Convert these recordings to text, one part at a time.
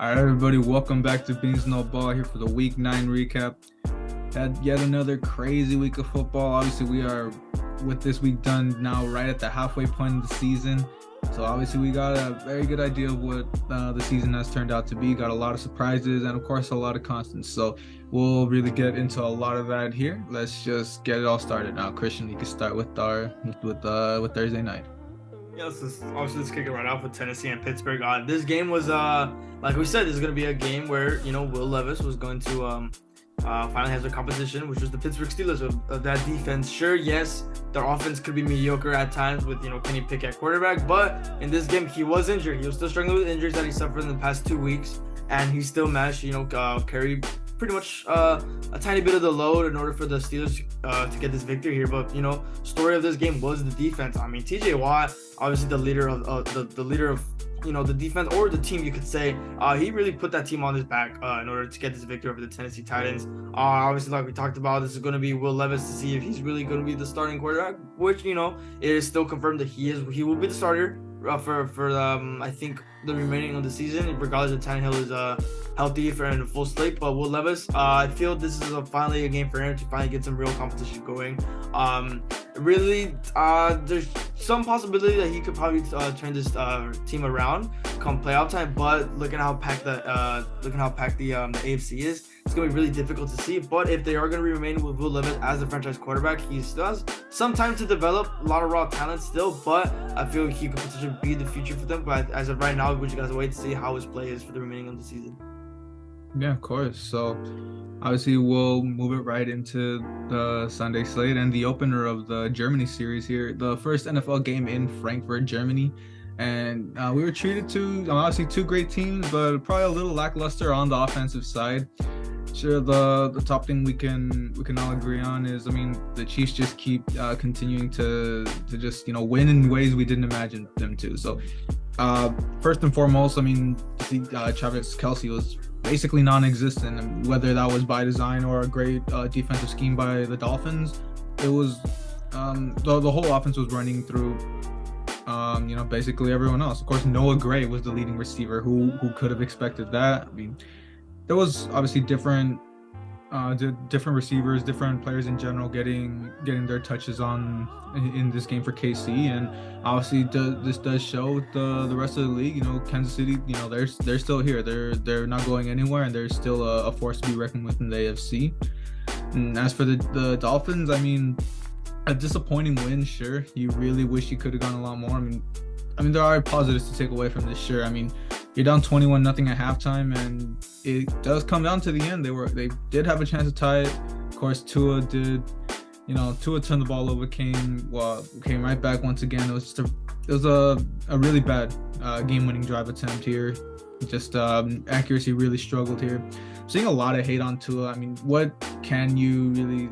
All right, everybody, welcome back to Beans No Ball here for the Week 9 recap. Had yet another crazy week of football. Obviously, we are with this week done now right at the halfway point of the season. So obviously, we got a very good idea of what the season has turned out to be. Got a lot of surprises and, of course, a lot of constants. So we'll really get into a lot of that here. Let's just get it all started now. Christian, you can start with with Thursday night. Yeah, let's kick it right off with Tennessee and Pittsburgh. This game was like we said, this is gonna be a game where Will Levis was going to finally have their competition, which was the Pittsburgh Steelers of that defense. Sure, yes, their offense could be mediocre at times with Kenny Pickett at quarterback, but in this game he was injured. He was still struggling with injuries that he suffered in the past 2 weeks, and he still managed to carry pretty much a tiny bit of the load in order for the Steelers to get this victory here. But story of this game was the defense. I mean, TJ Watt, obviously the leader of the leader of the defense, or the team, you could say. He really put that team on his back in order to get this victory over the Tennessee Titans. Obviously, like we talked about, this is going to be Will Levis to see if he's really going to be the starting quarterback, which it is still confirmed that he will be the starter for I think the remaining of the season, regardless if Tannehill is healthy for in a full slate. But Will Levis, I feel this is finally a game for him to finally get some real competition going. Really, there's some possibility that he could probably turn this team around come playoff time. But looking how packed the AFC is, it's going to be really difficult to see. But if they are going to remain with Will Levis as the franchise quarterback, he still has some time to develop, a lot of raw talent still. But I feel he could potentially be the future for them. But as of right now, we just got to wait to see how his play is for the remaining of the season. Yeah, of course. So obviously we'll move it right into the Sunday slate and the opener of the Germany series here, the first NFL game in Frankfurt, Germany. And we were treated to obviously two great teams, but probably a little lackluster on the offensive side. Sure, the top thing we can all agree on is, the Chiefs just keep continuing to just win in ways we didn't imagine them to. So first and foremost, Travis Kelce was basically non-existent, and whether that was by design or a great defensive scheme by the Dolphins, it was the whole offense was running through basically everyone else. Of course, Noah Gray was the leading receiver. Who could have expected that? There was obviously different receivers, different players in general getting their touches on in this game for KC, and obviously this does show the rest of the league. Kansas City, they're still here. They're not going anywhere, and they're still a force to be reckoned with in the AFC. And as for the Dolphins, a disappointing win. Sure, you really wish you could have gone a lot more. There are positives to take away from this. Sure, you're down 21-0 at halftime, and it does come down to the end. They did have a chance to tie it. Of course, Tua turned the ball over, came right back once again. It was a really bad game-winning drive attempt here. Just accuracy really struggled here. Seeing a lot of hate on Tua. What can you really?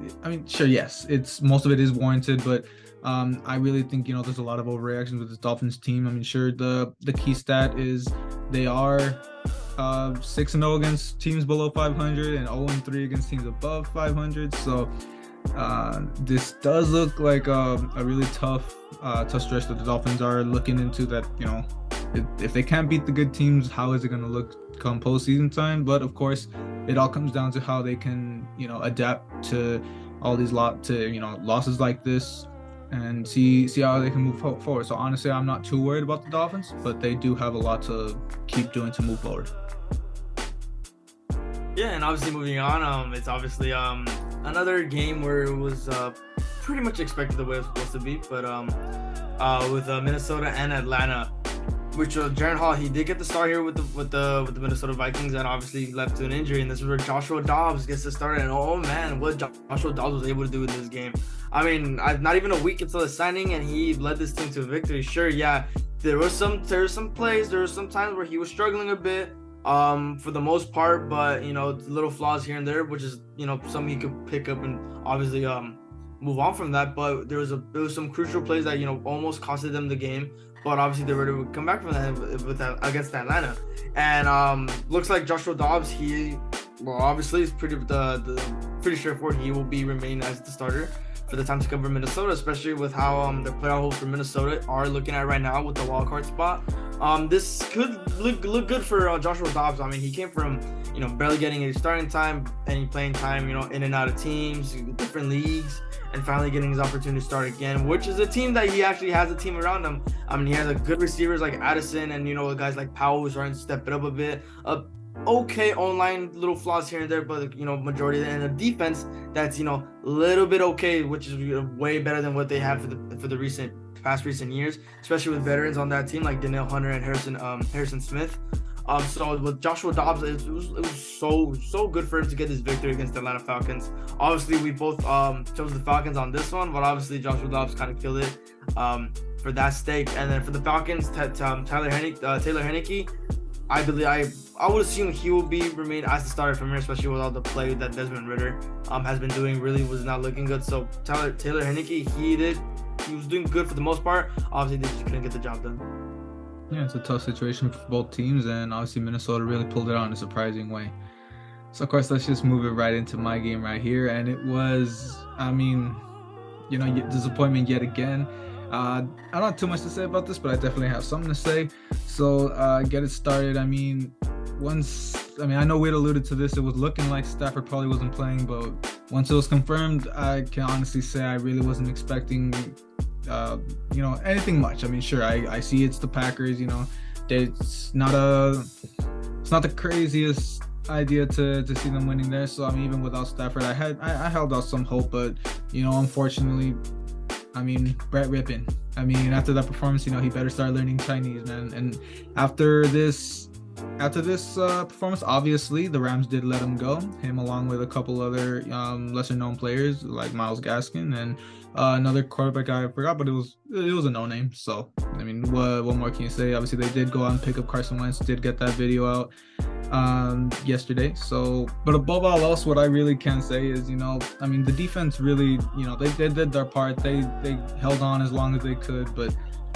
Sure, yes, most of it is warranted, but I really think there's a lot of overreactions with this Dolphins team. Sure, the key stat is they are 6-0 against teams below 500 and 0-3 against teams above 500. So this does look like a really tough stretch that the Dolphins are looking into. That if they can't beat the good teams, how is it going to look come postseason time? But of course, it all comes down to how they can adapt to all these losses like this, and see how they can move forward. So honestly, I'm not too worried about the Dolphins, but they do have a lot to keep doing to move forward. Yeah, and obviously moving on, it's obviously another game where it was pretty much expected the way it was supposed to be, but with Minnesota and Atlanta, which Jaren Hall, he did get the start here with the Minnesota Vikings, and obviously left to an injury, and this is where Joshua Dobbs gets the start. And oh man, what Joshua Dobbs was able to do in this game. Not even a week until the signing, and he led this team to a victory. Sure, yeah, there were some plays, there were some times where he was struggling a bit, for the most part, but little flaws here and there, which is something he could pick up and obviously move on from that. But there was some crucial plays that almost costed them the game. But obviously they were able to come back from that against Atlanta, and looks like Joshua Dobbs. Obviously it's pretty straightforward. He will remain as the starter for the time to cover Minnesota, especially with how the playoff hopes for Minnesota are looking at right now with the wild card spot. This could look good for Joshua Dobbs. I mean, he came from barely getting a starting time, any playing time, in and out of teams, different leagues, and finally getting his opportunity to start again, which is a team that he actually has a team around him. I mean, he has a good receivers like Addison and guys like Powell who's starting to step it up a bit. Okay, online little flaws here and there, but majority of it, and a defense that's little bit okay, which is way better than what they had for the past recent years, especially with veterans on that team like Danielle Hunter and Harrison Smith. So with Joshua Dobbs, it was so good for him to get this victory against the Atlanta Falcons. Obviously, we both chose the Falcons on this one, but obviously Joshua Dobbs kind of killed it for that stake. And then for the Falcons, Taylor Heinicke, I would assume he will remain as the starter from here, especially with all the play that Desmond Ridder has been doing. Really was not looking good. So Taylor Heinicke, he was doing good for the most part. Obviously, they just couldn't get the job done. Yeah, it's a tough situation for both teams, and obviously Minnesota really pulled it out in a surprising way. So, of course, let's just move it right into my game right here. And it was, disappointment yet again. I don't have too much to say about this, but I definitely have something to say. So, get it started. I know we had alluded to this. It was looking like Stafford probably wasn't playing, but once it was confirmed, I can honestly say I really wasn't expecting anything much. I mean, sure, I see it's the Packers, it's not the craziest idea to see them winning there. So I mean, even without Stafford, I held out some hope, but unfortunately, I mean, Brett Rippon, after that performance, he better start learning Chinese, man. And after this performance, obviously the Rams did let him go, him along with a couple other lesser known players like Myles Gaskin and another quarterback I forgot, but it was a no name. So I mean, what more can you say? Obviously they did go out and pick up Carson Wentz, did get that video out yesterday. So, but above all else, what I really can say is, the defense really, they did their part. They held on as long as they could, but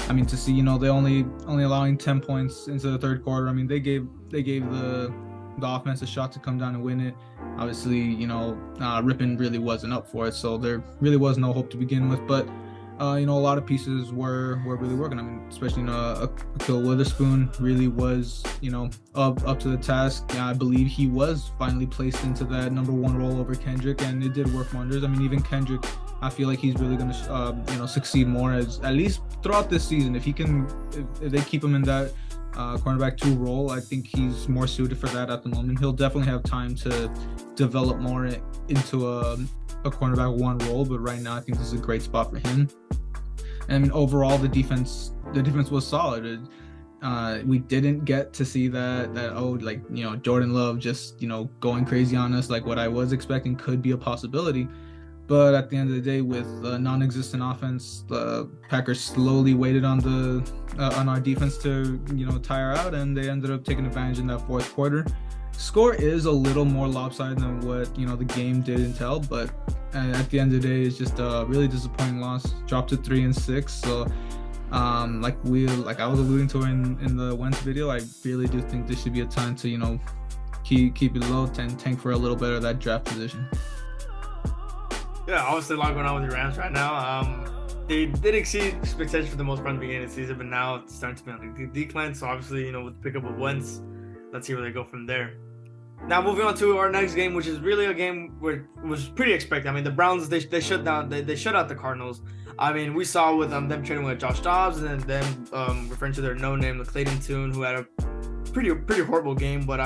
to see, they only allowing 10 points into the third quarter. They gave the offense a shot to come down and win it. Obviously, Rippon really wasn't up for it, so there really was no hope to begin with. But a lot of pieces were really working. Especially Ahkello Witherspoon really was up to the task. I believe he was finally placed into that number one role over Kendrick, and it did work wonders. Even Kendrick, I feel like he's really going to succeed more at least throughout this season. If they keep him in that cornerback 2 role, I think he's more suited for that at the moment. He'll definitely have time to develop more into a cornerback 1 role, but right now I think this is a great spot for him. And overall, the defense was solid. We didn't get to see that Jordan Love just going crazy on us like what I was expecting could be a possibility. But at the end of the day, with a non-existent offense, the Packers slowly waited on our defense to tire out, and they ended up taking advantage in that fourth quarter. Score is a little more lopsided than what the game did entail, but at the end of the day, it's just a really disappointing loss. Dropped to 3-6. So, like I was alluding to in the Wentz video, I really do think this should be a time to keep it low and tank for a little bit of that draft position. Yeah, obviously a lot going on with the Rams right now. They did exceed expectations for the most part in the beginning of the season, but now it's starting to be on the decline. So obviously, with the pickup of Wentz, let's see where they go from there. Now moving on to our next game, which is really a game where it was pretty expected. The Browns they shut out the Cardinals. We saw with them trading with Josh Dobbs and then them referring to their no-name, the Clayton Tune, who had a pretty horrible game. But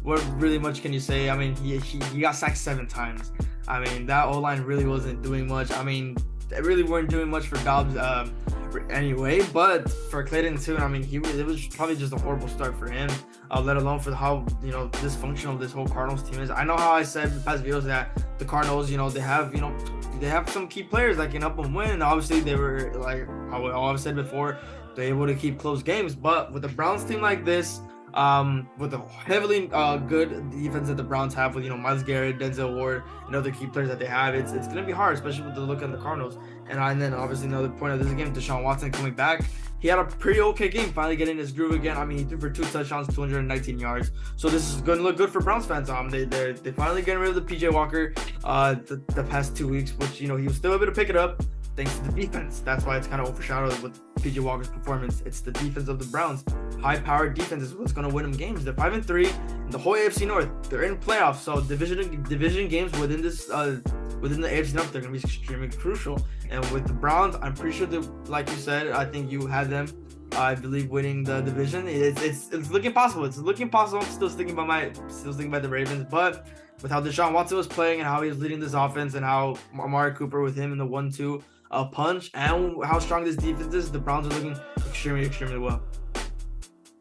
what really much can you say? He got sacked 7 times. That O-line really wasn't doing much. They really weren't doing much for Dobbs anyway, but for Clayton Tune, it was probably just a horrible start for him, let alone for how, dysfunctional this whole Cardinals team is. I know how I said in past videos that the Cardinals, they have some key players that can help them win. Obviously, they were, like how I've said before, they're able to keep close games, but with a Browns team like this, with the heavily good defense that the Browns have with Myles Garrett, Denzel Ward, and other key players that they have, it's going to be hard, especially with the look at the Cardinals. And then obviously another point of this game, Deshaun Watson coming back. He had a pretty okay game, finally getting his groove again. I mean, he threw for 2 touchdowns, 219 yards. So this is going to look good for Browns fans. They finally getting rid of the PJ Walker the past 2 weeks, which he was still able to pick it up thanks to the defense. That's why it's kind of overshadowed with PJ Walker's performance. It's the defense of the Browns. High-powered defense is what's going to win them games. They're 5-3 in the whole AFC North. They're in playoffs, so division games within this within the AFC North, they're going to be extremely crucial. And with the Browns, I'm pretty sure that, like you said, I think you had them, I believe, winning the division. It's looking possible. It's looking possible. I'm still sticking by the Ravens, but with how Deshaun Watson was playing and how he was leading this offense and how Amari Cooper with him in the 1-2 punch and how strong this defense is, the Browns are looking extremely well.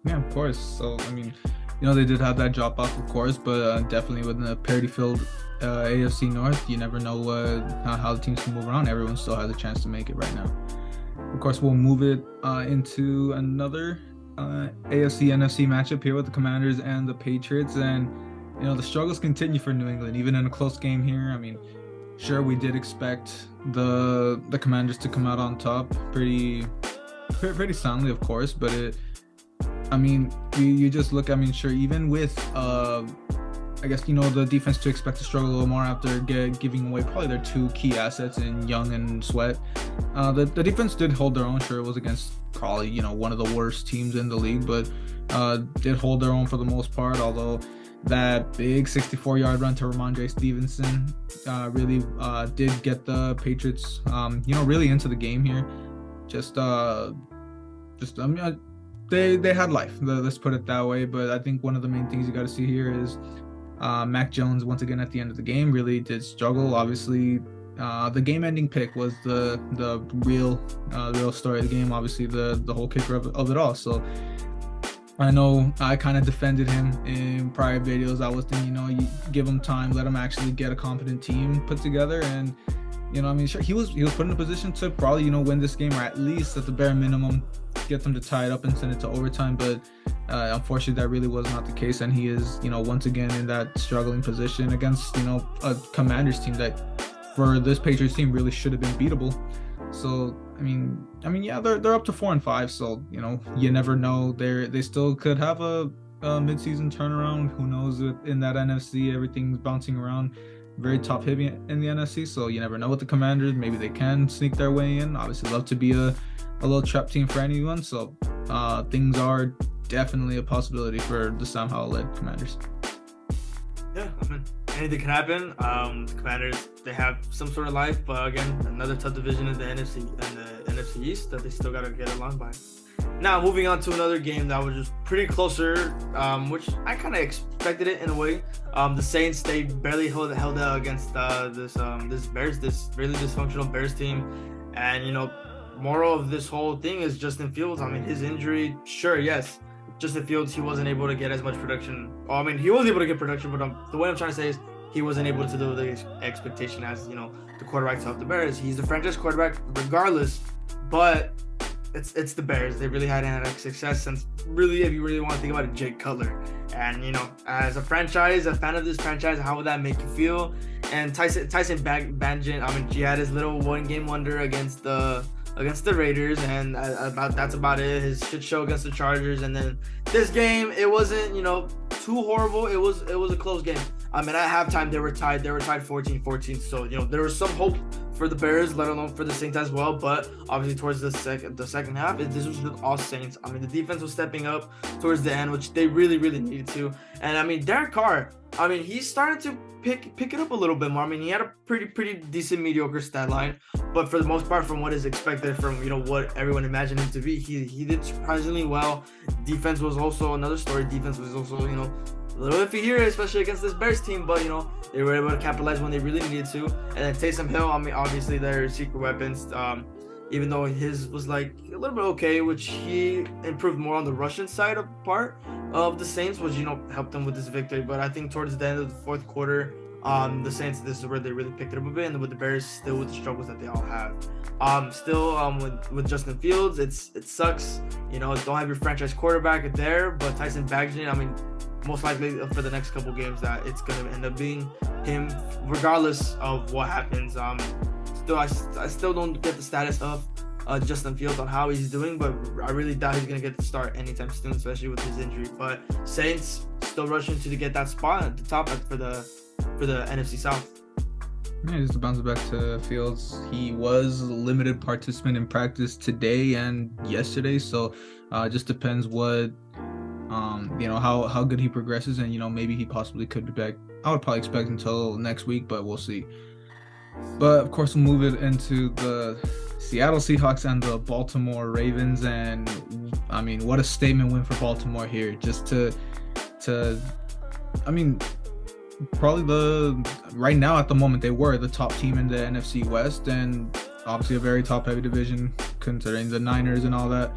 Yeah, of course. So I mean, they did have that drop off, of course, but definitely within a parity-filled AFC North, you never know how the teams can move around. Everyone still has a chance to make it right now. Of course, we'll move it into another AFC NFC matchup here with the Commanders and the Patriots, and the struggles continue for New England, even in a close game here. I mean, sure, we did expect the Commanders to come out on top pretty soundly, of course, but you just look, sure, even with I guess the defense to expect to struggle a little more after giving away probably their 2 key assets in Young and Sweat. The defense did hold their own. Sure, it was against probably one of the worst teams in the league, but did hold their own for the most part. Although that big 64-yard run to Ramondre Stevenson really did get the Patriots really into the game here. They had life. Let's put it that way. But I think one of the main things you got to see here is Mac Jones, once again at the end of the game, really did struggle. Obviously, the game-ending pick was the real story of the game. Obviously, the whole kicker of it all. So I know I kind of defended him in prior videos. I was thinking, you give him time, let him actually get a competent team put together, and sure, he was put in a position to probably win this game, or at least at the bare minimum get them to tie it up and send it to overtime. But unfortunately, that really was not the case, and he is once again in that struggling position against a Commanders team that for this Patriots team really should have been beatable. So yeah, they're up to 4-5, so you never know. They still could have a mid-season turnaround. Who knows? In that NFC, everything's bouncing around, very top heavy in the NFC, so you never know with the Commanders. Maybe they can sneak their way in. Obviously, love to be a little trap team for anyone. So things are definitely a possibility for the Sam Howell-led Commanders. Yeah, anything can happen. The Commanders, they have some sort of life, but again, another tough division in the NFC East that they still got to get along by. Now, moving on to another game that was just pretty closer, which I kind of expected it in a way. The Saints, they barely held out against this really dysfunctional Bears team, and moral of this whole thing is Justin Fields. His injury, sure, yes. Justin Fields, he wasn't able to get as much production. He was able to get production, but the way I'm trying to say is he wasn't able to do the expectation as, the quarterbacks of the Bears. He's the franchise quarterback regardless, but it's the Bears. They really hadn't had success since, really, if you really want to think about it, Jake Cutler. And, as a franchise, a fan of this franchise, how would that make you feel? And Tyson Bagent, he had his little one-game wonder against the Raiders, and that's about it. His shit show against the Chargers, and then this game, it wasn't too horrible. It was a close game. At halftime they were tied 14-14, so there was some hope for the Bears, let alone for the Saints as well. But obviously towards the second half, this was all Saints. The defense was stepping up towards the end, which they really needed to. And Derek Carr, he started to pick it up a little bit more. He had a pretty decent mediocre stat line, but for the most part, from what is expected from what everyone imagined him to be, he did surprisingly well. Defense was also another story. Defense was also a little iffy here, especially against this Bears team, but they were able to capitalize when they really needed to. And then Taysom Hill, obviously their secret weapons, even though his was like a little bit okay, which he improved more on the Russian side of part of the Saints, which helped them with this victory. But I think towards the end of the fourth quarter, The Saints, this is where they really picked it up a bit, and with the Bears, still with the struggles that they all have. Still, with Justin Fields, it sucks. You know, don't have your franchise quarterback there, but Tyson Bagent, I mean, most likely for the next couple games that it's gonna end up being him, regardless of what happens. I still don't get the status of Justin Fields on how he's doing, but I really doubt he's gonna get the start anytime soon, especially with his injury. But Saints still rushing to get that spot at the top for the NFC South. Yeah, just to bounce back to Fields, he was a limited participant in practice today and yesterday, so just depends what how good he progresses, and maybe he possibly could be back. I would probably expect until next week, but we'll see. But of course, we'll move it into the Seattle Seahawks and the Baltimore Ravens, and I mean, what a statement win for Baltimore here. Just probably right now at the moment they were the top team in the NFC West, and obviously a very top heavy division considering the Niners and all that.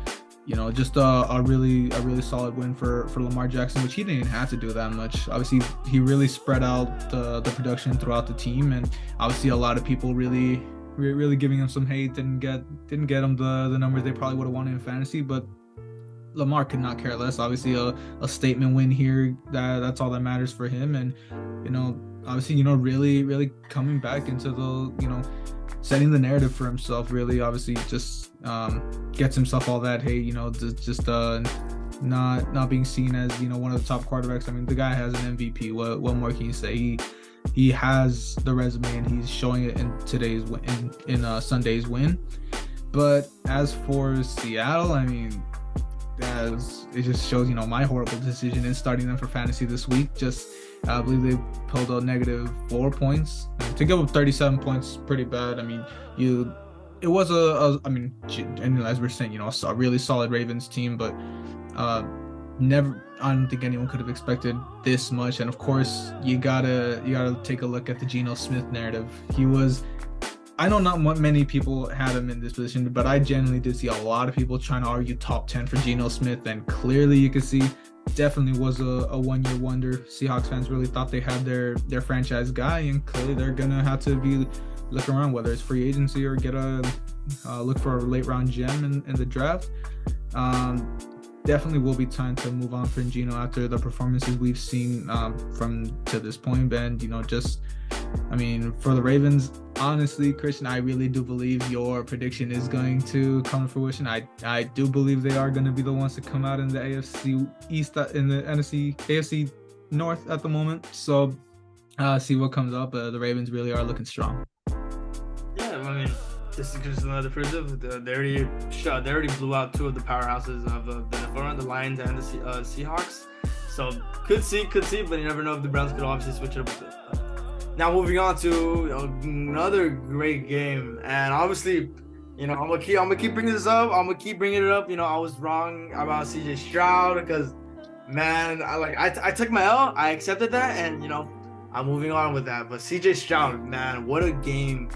Just a really solid win for Lamar Jackson, which he didn't have to do that much. Obviously, he really spread out the production throughout the team, and obviously a lot of people really giving him some hate. Didn't get him the numbers they probably would have wanted in fantasy, but Lamar could not care less. Obviously, a statement win here. That's all that matters for him, and obviously, really coming back into the setting the narrative for himself. Really, obviously, just gets himself all that hate. Just not being seen as one of the top quarterbacks. I mean, the guy has an MVP. What more can you say? He has the resume, and he's showing it in today's win, in Sunday's win. But as for Seattle, I mean, as it just shows, my horrible decision in starting them for fantasy this week. Just I believe they pulled a -4 points. To give up 37 points, pretty bad. I mean, it was and as we're saying, a really solid Ravens team, but I don't think anyone could have expected this much. And of course, you gotta take a look at the Geno Smith narrative. I know not many people had him in this position, but I genuinely did see a lot of people trying to argue top 10 for Geno Smith, and clearly you could see definitely was a one-year wonder. Seahawks fans really thought they had their franchise guy, and clearly they're gonna have to be looking around, whether it's free agency or look for a late round gem in the draft. Definitely will be time to move on from Geno after the performances we've seen to this point. And for the Ravens, honestly, Christian, I really do believe your prediction is going to come to fruition. I do believe they are going to be the ones to come out in the AFC East, in the AFC North at the moment. So see what comes up. The Ravens really are looking strong. Yeah, I mean, this is just another proof. They already blew out two of the powerhouses of the NFL, the Lions and the Seahawks. So could see, but you never know if the Browns could obviously switch it up a bit. Now moving on to another great game, and obviously, I'm gonna keep bringing this up. I'm gonna keep bringing it up. I was wrong about CJ Stroud because, man, I took my L. I accepted that, and I'm moving on with that. But CJ Stroud, man, what a game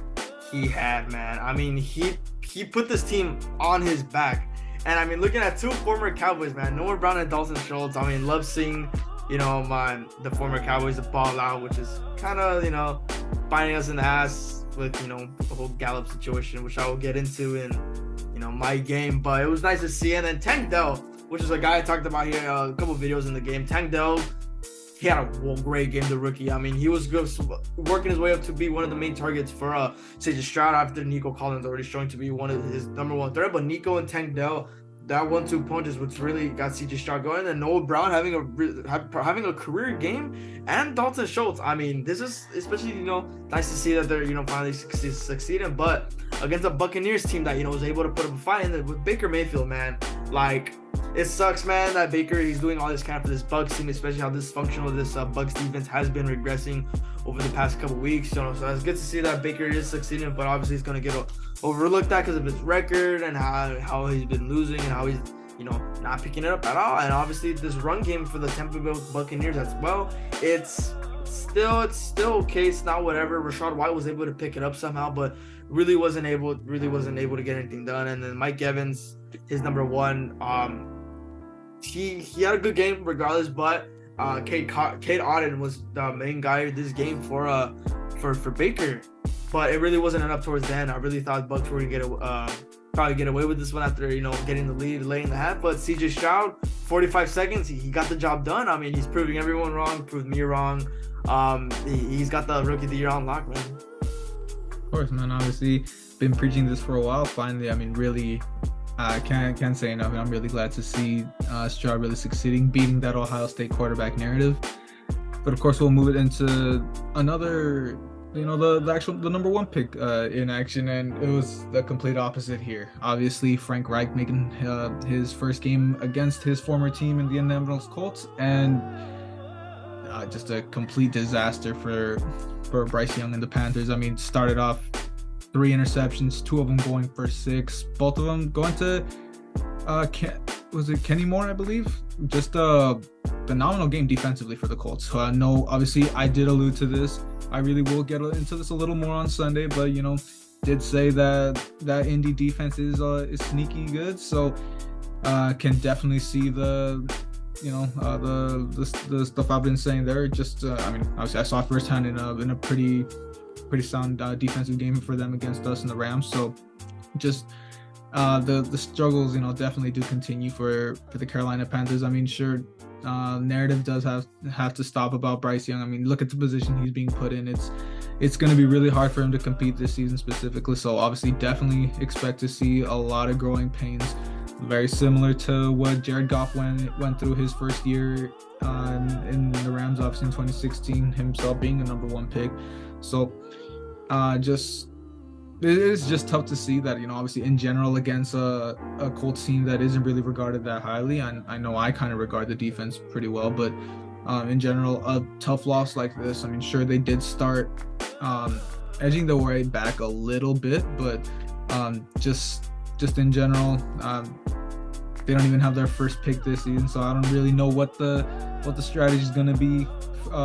he had, man. I mean, he put this team on his back. And I mean, looking at two former Cowboys, man, Noah Brown and Dalton Schultz. I mean, love seeing, the former Cowboys ball out, which is kind of, biting us in the ass with, the whole Gallup situation, which I will get into in, my game. But it was nice to see. And then Tank Dell, which is a guy I talked about here, a couple videos in the game. Tank Dell, he had a great game, the rookie. I mean, he was good, working his way up to be one of the main targets for CJ Stroud after Nico Collins already showing to be one of his number one threat. But Nico and Tank Dell, that 1-2 punch is what's really got CJ Stroud going. And Noah Brown having a career game, and Dalton Schultz. I mean, this is especially nice to see that they're finally succeeding. But against a Buccaneers team that was able to put up a fight, and with Baker Mayfield, man, it sucks, man, that Baker, he's doing all this kind of for this Bucs team, especially how dysfunctional this Bucs defense has been regressing over the past couple weeks. So it's good to see that Baker is succeeding, but obviously he's going to get overlooked that because of his record and how he's been losing and how he's not picking it up at all. And obviously this run game for the Tampa Bay Buccaneers as well, it's still okay. It's not whatever. Rachaad White was able to pick it up somehow, but really wasn't able to get anything done. And then Mike Evans, his number one, he had a good game regardless, but Cade Otton was the main guy in this game for Baker, but it really wasn't enough towards the end. I really thought Bucks were gonna probably get away with this one after getting the lead late in the half. But CJ Stroud, 45 seconds, he got the job done. I mean, he's proving everyone wrong, proved me wrong. He's got the Rookie of the Year on lock, man. Of course, man. Obviously, been preaching this for a while. Finally, I mean, really, can't say enough. I'm really glad to see Stroud really succeeding, beating that Ohio State quarterback narrative. But of course, we'll move it into another, the number one pick in action, and it was the complete opposite here. Obviously, Frank Reich making his first game against his former team in the Indianapolis Colts, and just a complete disaster for Bryce Young and the Panthers. I mean, started off 3 interceptions, 2 of them going for 6, both of them going to Kenny Moore, I believe. Just a phenomenal game defensively for the Colts. No, obviously I did allude to this. I really will get into this a little more on Sunday, but did say that Indy defense is sneaky good, so can definitely see the stuff I've been saying there. Just I mean, obviously I saw it firsthand in a pretty sound defensive game for them against us and the Rams. So just the struggles definitely do continue for the Carolina Panthers. I mean, sure, narrative does have to stop about Bryce Young. I mean, look at the position he's being put in. It's going to be really hard for him to compete this season specifically. So obviously definitely expect to see a lot of growing pains, very similar to what Jared Goff went through his first year in the Rams, obviously in 2016, himself being a number 1 pick. So it is just tough to see that, obviously in general against a Colts team that isn't really regarded that highly. I know I kind of regard the defense pretty well, but in general, a tough loss like this, I mean, sure, they did start edging the way back a little bit, but just in general, they don't even have their first pick this season, so I don't really know what the strategy is going to be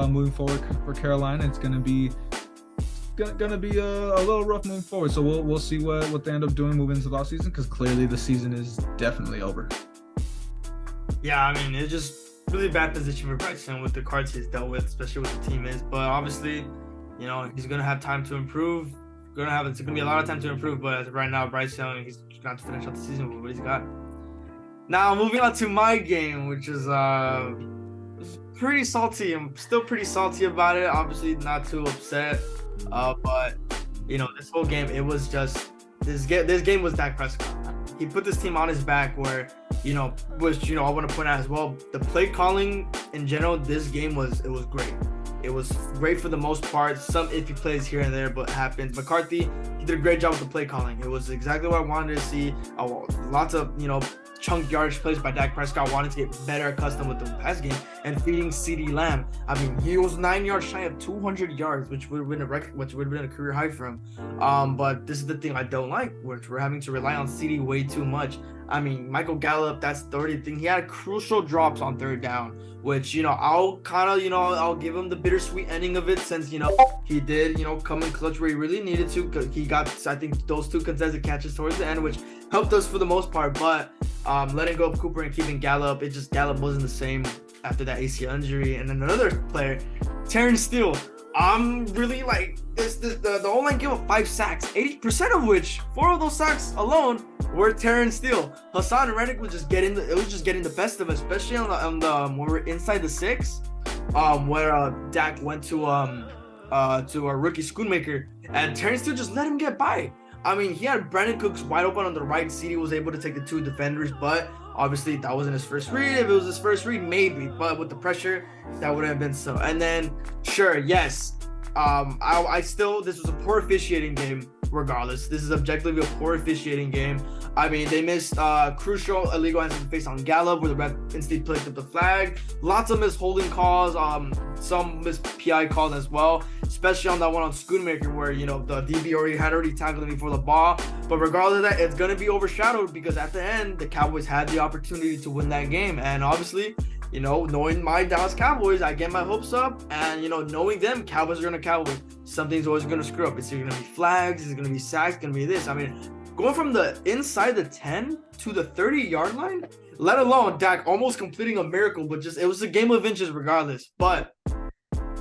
moving forward for Carolina. It's going to be a little rough moving forward, so we'll see what they end up doing moving into the offseason, because clearly the season is definitely over. Yeah, I mean, it's just really bad position for Bryce Young with the cards he's dealt with, especially with the team is. But obviously, he's gonna have time to improve. It's gonna be a lot of time to improve. But as of right now, Bryce Young, he's gonna have to finish out the season with what he's got. Now moving on to my game, which is pretty salty. I'm still pretty salty about it. Obviously, not too upset. But this whole game, it was just this game was Dak Prescott. He put this team on his back where, which I want to point out as well, the play calling in general, this game was great. It was great for the most part. Some iffy plays here and there, but happens. McCarthy, he did a great job with the play calling. It was exactly what I wanted to see. Lots of, chunk yardage plays by Dak Prescott, wanting to get better accustomed with the pass game and feeding CeeDee Lamb. I mean, he was 9 yards shy of 200 yards, which would have been a career high for him. But this is the thing I don't like, which we're having to rely on CeeDee way too much. I mean, Michael Gallup, that's the third thing. He had crucial drops on 3rd down, which, I'll kind of, I'll give him the bittersweet ending of it, since, he did, come in clutch where he really needed to. He got, I think, those 2 contested catches towards the end, which helped us for the most part. But letting go of Cooper and keeping Gallup, Gallup wasn't the same after that ACL injury. And then another player, Terrence Steele. I'm really like the O-line gave up 5 sacks, 80% of which 4 of those sacks alone were Terrence Steele. Hassan Reddick was just getting the best of it, especially on the when we're inside the 6, where Dak went to our rookie Schoonmaker, and Terrence Steele just let him get by. I mean, he had Brandon Cooks wide open on the right. CeeDee was able to take the 2 defenders, but obviously that wasn't his first read. If it was his first read, maybe, but with the pressure, that would have been so. And then, sure, yes, I still, this was a poor officiating game. Regardless, this is objectively a poor officiating game. I mean, they missed crucial illegal hands to face on Gallup, where the ref instantly picked up the flag. Lots of missed holding calls, some missed PI calls as well, especially on that one on Schoonmaker, where the DB had already tackled him before the ball. But regardless of that, it's gonna be overshadowed, because at the end, the Cowboys had the opportunity to win that game, and obviously, knowing my Dallas Cowboys, I get my hopes up, and knowing them, Cowboys are gonna Cowboys. Something's always gonna screw up. It's either gonna be flags, it's gonna be sacks, it's gonna be this. I mean, going from the inside the 10 to the 30-yard line, let alone Dak almost completing a miracle, but just it was a game of inches regardless. But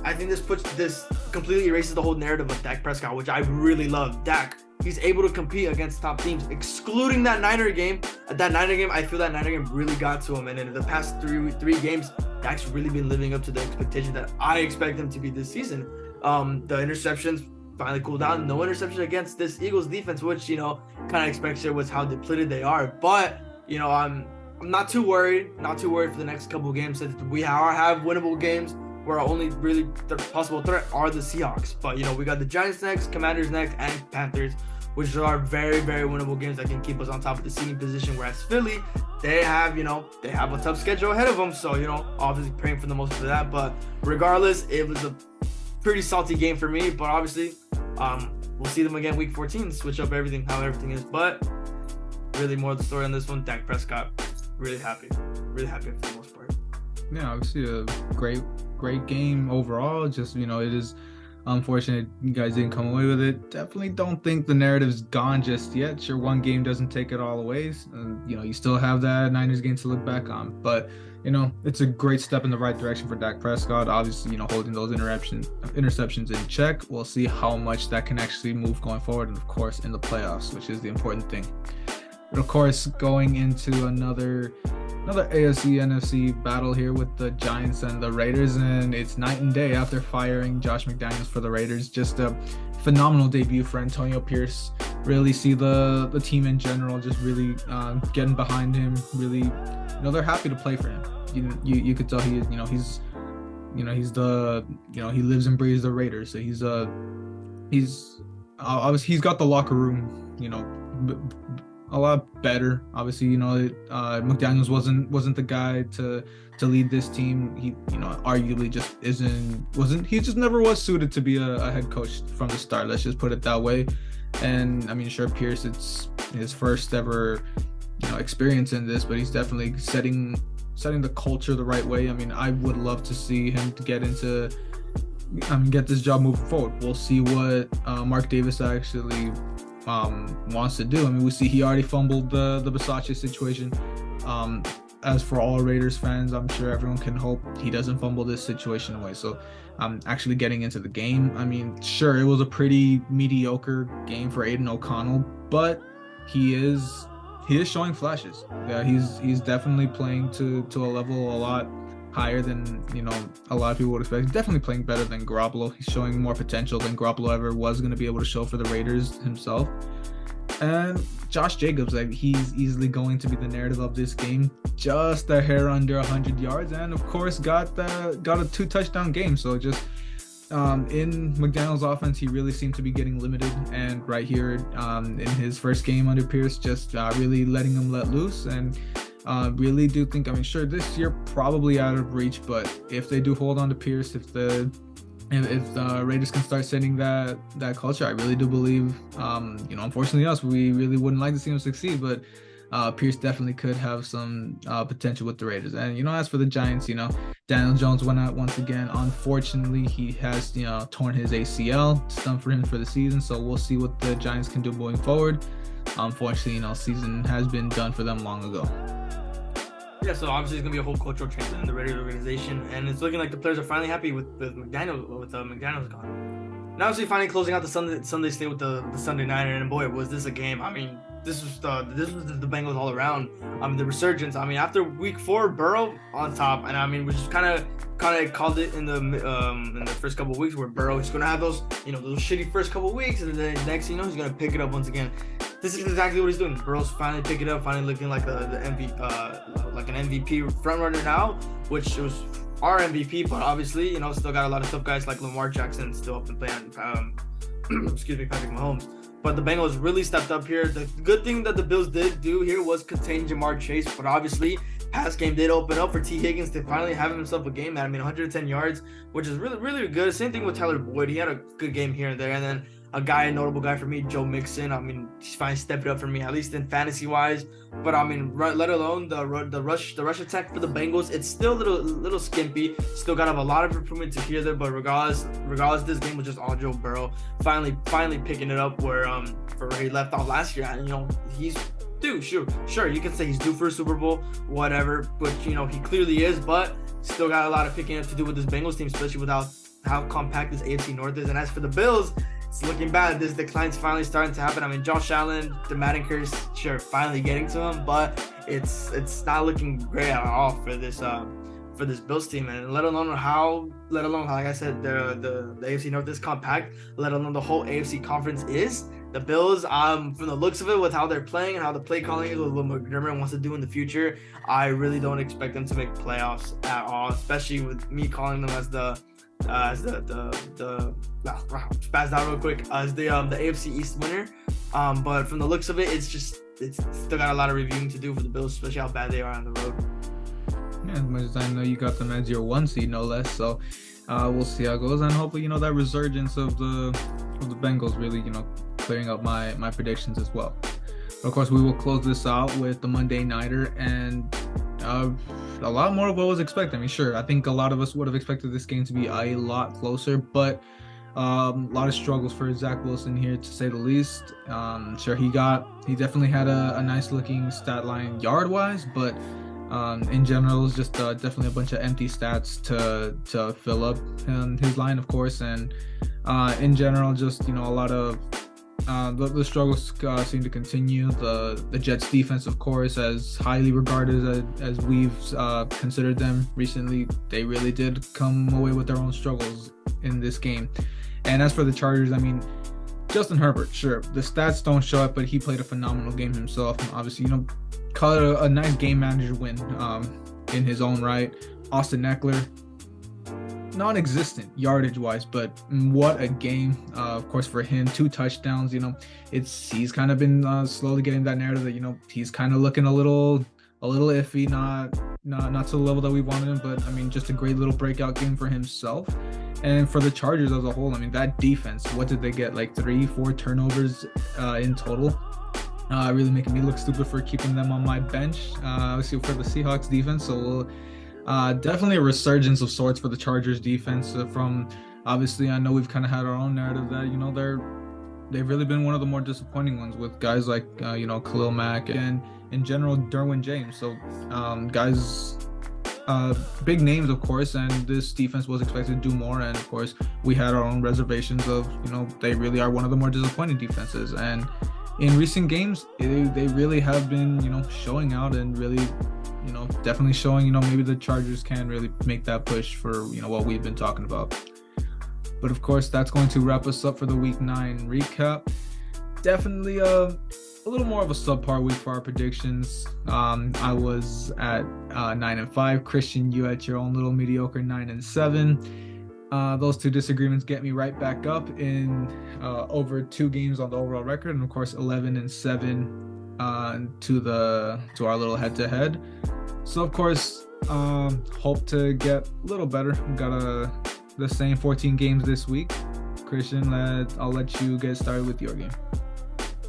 I think this completely erases the whole narrative of Dak Prescott, which I really love. Dak, he's able to compete against top teams, excluding that Niner game. That Niner game, I feel that Niner game really got to him. And in the past three games, Dak's really been living up to the expectation that I expect him to be this season. The interceptions finally cooled down. No interception against this Eagles defense, which, you know, kind of expected with how depleted they are. But, you know, I'm not too worried. Not too worried for the next couple of games. Since we have winnable games, where our only really possible threat are the Seahawks. But, you know, we got the Giants next, Commanders next, and Panthers, which are very, very winnable games that can keep us on top of the seeding position. Whereas Philly, they have a tough schedule ahead of them. So, you know, obviously praying for the most of that. But regardless, it was a pretty salty game for me. But obviously, we'll see them again week 14, switch up everything, how everything is. But really more of the story on this one, Dak Prescott, really happy for the most part. Yeah, obviously a great game overall. Just, you know, it is unfortunate you guys didn't come away with it. Definitely don't think the narrative's gone just yet. Sure, one game doesn't take it all away. You know, you still have that Niners game to look back on. But, you know, it's a great step in the right direction for Dak Prescott. Obviously, you know, holding those interceptions in check. We'll see how much that can actually move going forward. And, of course, in the playoffs, which is the important thing. But, of course, going into another AFC NFC battle here with the Giants and the Raiders, and it's night and day after firing Josh McDaniels for the Raiders. Just a phenomenal debut for Antonio Pierce. Really see the team in general just really getting behind him. Really, you know, they're happy to play for him. You could tell he lives and breathes the Raiders. So he's obviously he's got the locker room, you know, a lot better. Obviously, you know, McDaniels wasn't the guy to lead this team. He, you know, arguably just he just never was suited to be a head coach from the start. Let's just put it that way. And I mean, sure, Pierce, it's his first ever, you know, experience in this, but he's definitely setting the culture the right way. I mean, I would love to see him to get this job moving forward. We'll see what Mark Davis actually wants to do. I mean, we see he already fumbled the Bisaccia situation. As for all Raiders fans, I'm sure everyone can hope he doesn't fumble this situation away. So actually getting into the game, I mean, sure, it was a pretty mediocre game for Aiden O'Connell, but he is showing flashes. Yeah, he's definitely playing to a level a lot higher than, you know, a lot of people would expect. He's definitely playing better than Garoppolo. He's showing more potential than Garoppolo ever was going to be able to show for the Raiders himself. And Josh Jacobs, like, he's easily going to be the narrative of this game. Just a hair under 100 yards, and of course got a 2-touchdown game. So just in McDaniel's offense, he really seemed to be getting limited. And right here in his first game under Pierce, just really letting him let loose. And really do think, I mean, sure, this year probably out of reach, but if they do hold on to Pierce, if the Raiders can start setting that culture, I really do believe, you know, unfortunately we really wouldn't like to see him succeed, but Pierce definitely could have some potential with the Raiders. And, you know, as for the Giants, you know, Daniel Jones went out once again. Unfortunately, he has, you know, torn his ACL. It's done for him for the season, so we'll see what the Giants can do moving forward. Unfortunately, you know, season has been done for them long ago. Yeah, so obviously it's gonna be a whole cultural change in the Raiders organization, and it's looking like the players are finally happy with McDaniels gone. And obviously, finally closing out the Sunday slate with the Sunday night, and boy, was this a game! I mean, this was the Bengals all around. The resurgence. I mean, after week 4, Burrow on top, and I mean, we just kind of called it in the first couple of weeks where Burrow is gonna have those shitty first couple of weeks, and then next he's gonna pick it up once again. This is exactly what he's doing. Burrow's finally picking it up, finally looking like the MVP, like an MVP front runner now, which was our MVP, but obviously, you know, still got a lot of tough guys like Lamar Jackson still up and playing. Patrick Mahomes. But the Bengals really stepped up here. The good thing that the Bills did do here was contain Jamar Chase, but obviously, pass game did open up for T. Higgins to finally have himself a game. I mean, 110 yards, which is really, really good. Same thing with Tyler Boyd. He had a good game here and there, and then a notable guy for me, Joe Mixon. I mean, he's finally stepped it up for me, at least in fantasy wise. But I mean, let alone the rush attack for the Bengals, it's still a little skimpy. Still got a lot of improvement to here there. But regardless, this game was just all Joe Burrow finally picking it up where he left off last year. And you know, he's due. Sure, you can say he's due for a Super Bowl, whatever, but he clearly is, but still got a lot of picking up to do with this Bengals team, especially without how compact this AFC North is. And as for the Bills, it's looking bad. This decline's finally starting to happen. I mean, Josh Allen, the Madden curse, sure, finally getting to him, but it's not looking great at all for this Bills team, and let alone like I said, the AFC North is compact, let alone the whole AFC conference is. The Bills, from the looks of it, with how they're playing and how the play calling is, with what McDermott wants to do in the future, I really don't expect them to make playoffs at all, especially with me calling them as the spazzed out real quick as the AFC East winner. But from the looks of it, it's still got a lot of reviewing to do for the Bills, especially how bad they are on the road. Yeah, as much as I know you got them as your 1 seed, no less. So we'll see how it goes, and hopefully that resurgence of the Bengals really clearing up my predictions as well. But of course, we will close this out with the Monday Nighter, and a lot more of what was expected. I mean, sure, I think a lot of us would have expected this game to be a lot closer, but a lot of struggles for Zach Wilson here, to say the least. Sure, he definitely had a nice looking stat line yard wise, but in general, it's just definitely a bunch of empty stats to fill up his line, of course, and in general, just a lot of the struggles seem to continue. The Jets defense, of course, as highly regarded as we've considered them recently, they really did come away with their own struggles in this game. And as for the Chargers, I mean, Justin Herbert, sure, the stats don't show it, but he played a phenomenal game himself. And obviously, call it a nice game manager win in his own right. Austin Eckler, non-existent yardage wise, but what a game, of course, for him. 2 touchdowns. He's kind of been slowly getting that narrative that he's kind of looking a little iffy, not to the level that we wanted him, but I mean, just a great little breakout game for himself. And for the Chargers as a whole, I mean, that defense, what did they get, like 3-4 turnovers in total? Really making me look stupid for keeping them on my bench, obviously for the Seahawks defense. So definitely a resurgence of sorts for the Chargers defense. From obviously, I know we've kind of had our own narrative that they've really been one of the more disappointing ones, with guys like Khalil Mack and in general Derwin James. So guys, big names, of course, and this defense was expected to do more. And of course, we had our own reservations of they really are one of the more disappointing defenses. And in recent games, they really have been showing out and really definitely showing maybe the Chargers can really make that push for what we've been talking about. But of course, that's going to wrap us up for the Week 9 recap. Definitely a little more of a subpar week for our predictions. I was at 9-5. Christian, you at your own little mediocre 9-7. Those 2 disagreements get me right back up in over 2 games on the overall record, and of course 11-7 to our little head-to-head. So of course, hope to get a little better. We've got the same 14 games this week. Christian, I'll let you get started with your game.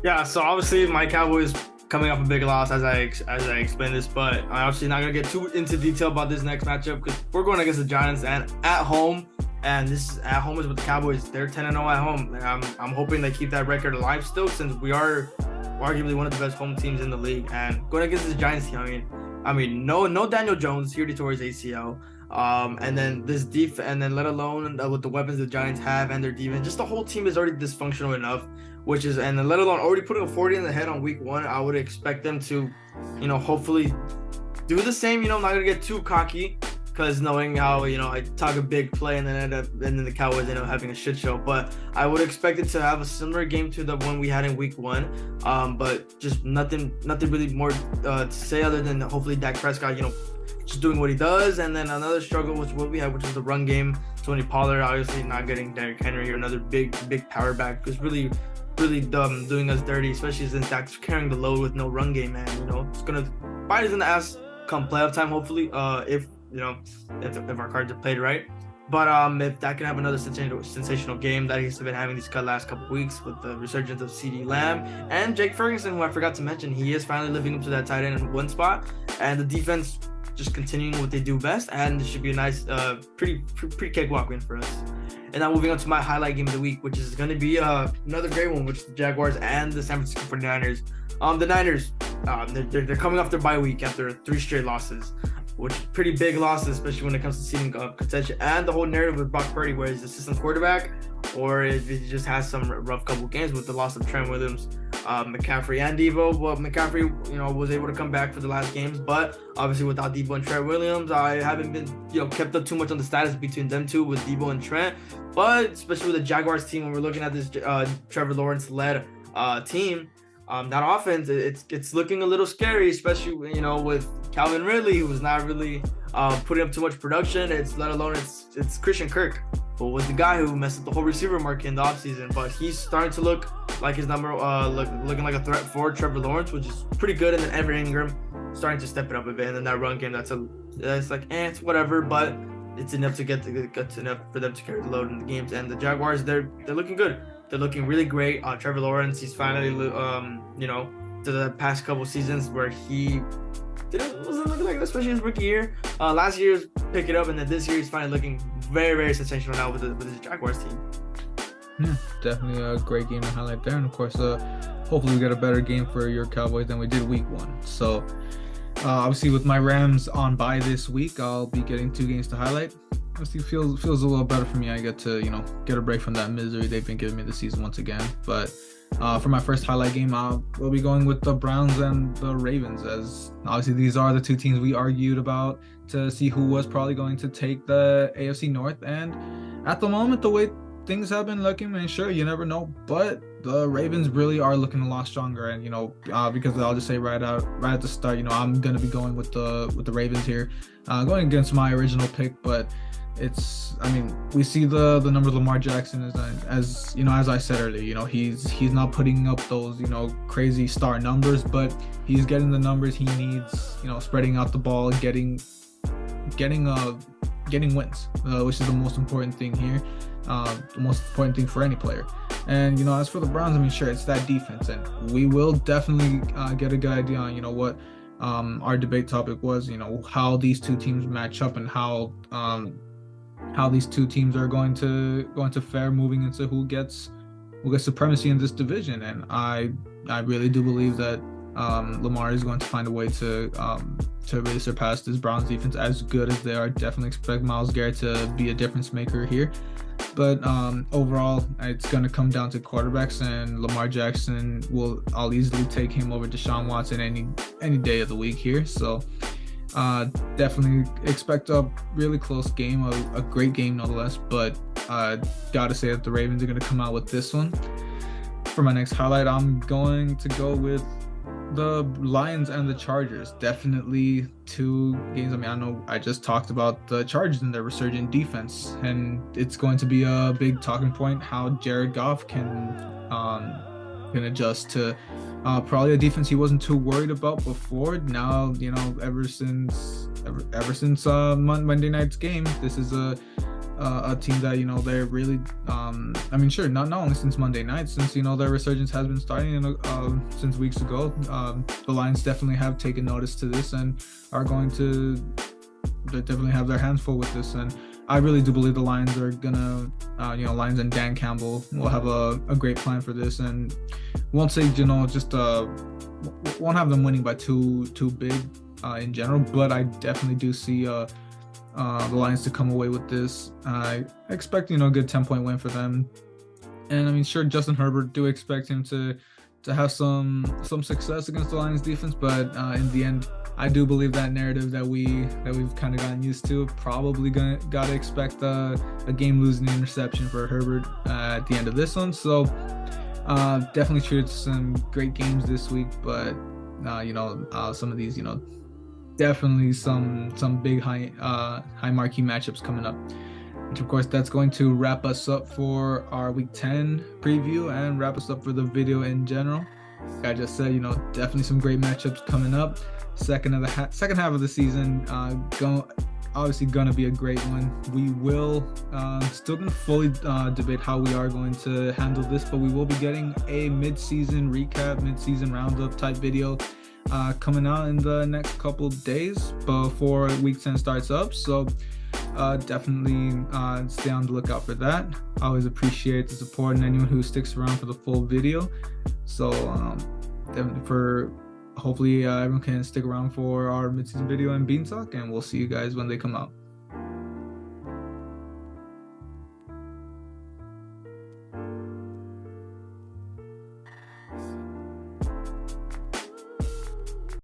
Yeah, so obviously my Cowboys coming off a big loss, as I explained this, but I'm obviously not gonna get too into detail about this next matchup because we're going against the Giants and at home. And this at home is with the Cowboys. They're 10-0 at home. And I'm hoping they keep that record alive still, since we are arguably one of the best home teams in the league. And going against the Giants team, I mean, no Daniel Jones. He already tore his ACL. And then this and then let alone with the weapons the Giants have and their defense, just the whole team is already dysfunctional enough. And then let alone already putting a 40 in the head on Week 1, I would expect them to, hopefully do the same. I'm not gonna get too cocky, because knowing how I talk a big play and then the Cowboys end up having a shit show. But I would expect it to have a similar game to the one we had in Week 1. But just nothing really more to say other than hopefully Dak Prescott, just doing what he does. And then another struggle was what we had, which was the run game. Tony Pollard obviously not getting Derrick Henry or another big power back, was really doing us dirty, especially since Dak's carrying the load with no run game, man. It's gonna bite us in the ass come playoff time, hopefully, if our cards are played right. But if that can have another sensational game that he's been having these last couple weeks with the resurgence of CeeDee Lamb and Jake Ferguson, who I forgot to mention, he is finally living up to that tight end in 1 spot, and the defense just continuing what they do best, and this should be a nice, pretty cakewalk win for us. And now moving on to my highlight game of the week, which is going to be another great one, which is the Jaguars and the San Francisco 49ers. The Niners, they're coming off their bye week after 3 straight losses, which is pretty big losses, especially when it comes to seeding contention and the whole narrative with Brock Purdy, where he's the system quarterback, or if he just has some rough couple games with the loss of Trent Williams, McCaffrey, and Debo. Well, McCaffrey, was able to come back for the last games, but obviously without Debo and Trent Williams, I haven't been, kept up too much on the status between them two with Debo and Trent. But especially with the Jaguars team, when we're looking at this Trevor Lawrence-led team, that offense, it's looking a little scary, especially with Calvin Ridley, who was not really putting up too much production. Let alone it's Christian Kirk, who was the guy who messed up the whole receiver market in the offseason. But he's starting to look like his number, looking like a threat for Trevor Lawrence, which is pretty good. And then Evan Ingram starting to step it up a bit. And then that run game, it's it's whatever, but it's enough to get enough for them to carry the load in the games. And the Jaguars, they're looking good. They're looking really great. Trevor Lawrence, he's finally, to the past couple seasons where he wasn't looking like that, especially his rookie year. Last year's pick it up, and then this year he's finally looking very, very sensational now with the Jaguars team. Yeah, definitely a great game to highlight there. And of course, hopefully we get a better game for your Cowboys than we did week 1. So obviously with my Rams on bye this week, I'll be getting 2 games to highlight. Obviously feels a little better for me. I get to, get a break from that misery they've been giving me this season once again. But for my first highlight game, we'll be going with the Browns and the Ravens, as obviously these are the 2 teams we argued about to see who was probably going to take the AFC North. And at the moment, the way things have been looking, and sure, you never know, but the Ravens really are looking a lot stronger. And because I'll just say right at the start, I'm gonna be going with the Ravens here, going against my original pick. But we see the numbers Lamar Jackson is, as I said earlier, he's not putting up those, crazy star numbers, but he's getting the numbers he needs, spreading out the ball, getting wins, which is the most important thing here, the most important thing for any player. And, as for the Browns, sure, it's that defense, and we will definitely get a good idea on, what our debate topic was, how these 2 teams match up and how these 2 teams are going to fare moving into who gets supremacy in this division. And I really do believe that Lamar is going to find a way to really surpass this Browns defense, as good as they are. Definitely expect Myles Garrett to be a difference maker here. But overall, it's going to come down to quarterbacks, and Lamar Jackson I'll easily take him over Deshaun Watson any day of the week here. So definitely expect a really close game, a great game nonetheless. But gotta say that the Ravens are going to come out with this one. For my next highlight, I'm going to go with the Lions and the Chargers. Definitely 2 games. I know I just talked about the Chargers and their resurgent defense, and it's going to be a big talking point how Jared Goff can adjust to probably a defense he wasn't too worried about before. Now, ever since Monday night's game, this is a team that they're really sure, not only since Monday night, since their resurgence has been starting since weeks ago. The Lions definitely have taken notice to this and are going to definitely have their hands full with this. And I really do believe the Lions are gonna Lions and Dan Campbell will have a great plan for this, and won't say won't have them winning by too big in general, but I definitely do see the Lions to come away with this. I expect a good 10-point win for them. And sure, Justin Herbert, do expect him to have some success against the Lions defense, but in the end, I do believe that narrative that we've kind of gotten used to, probably gotta expect a game-losing interception for Herbert at the end of this one. So definitely treated some great games this week, but some of these, definitely some big high marquee matchups coming up. Which of course, that's going to wrap us up for our Week 10 preview and wrap us up for the video in general. Like I just said, definitely some great matchups coming up. Second half of the season, obviously gonna be a great one. We will still gonna fully debate how we are going to handle this, but we will be getting a mid-season recap, mid-season roundup type video coming out in the next couple days before Week 10 starts up. So definitely stay on the lookout for that. I always appreciate the support and anyone who sticks around for the full video. So definitely for hopefully everyone can stick around for our midseason video and Bean Talk, and we'll see you guys when they come out.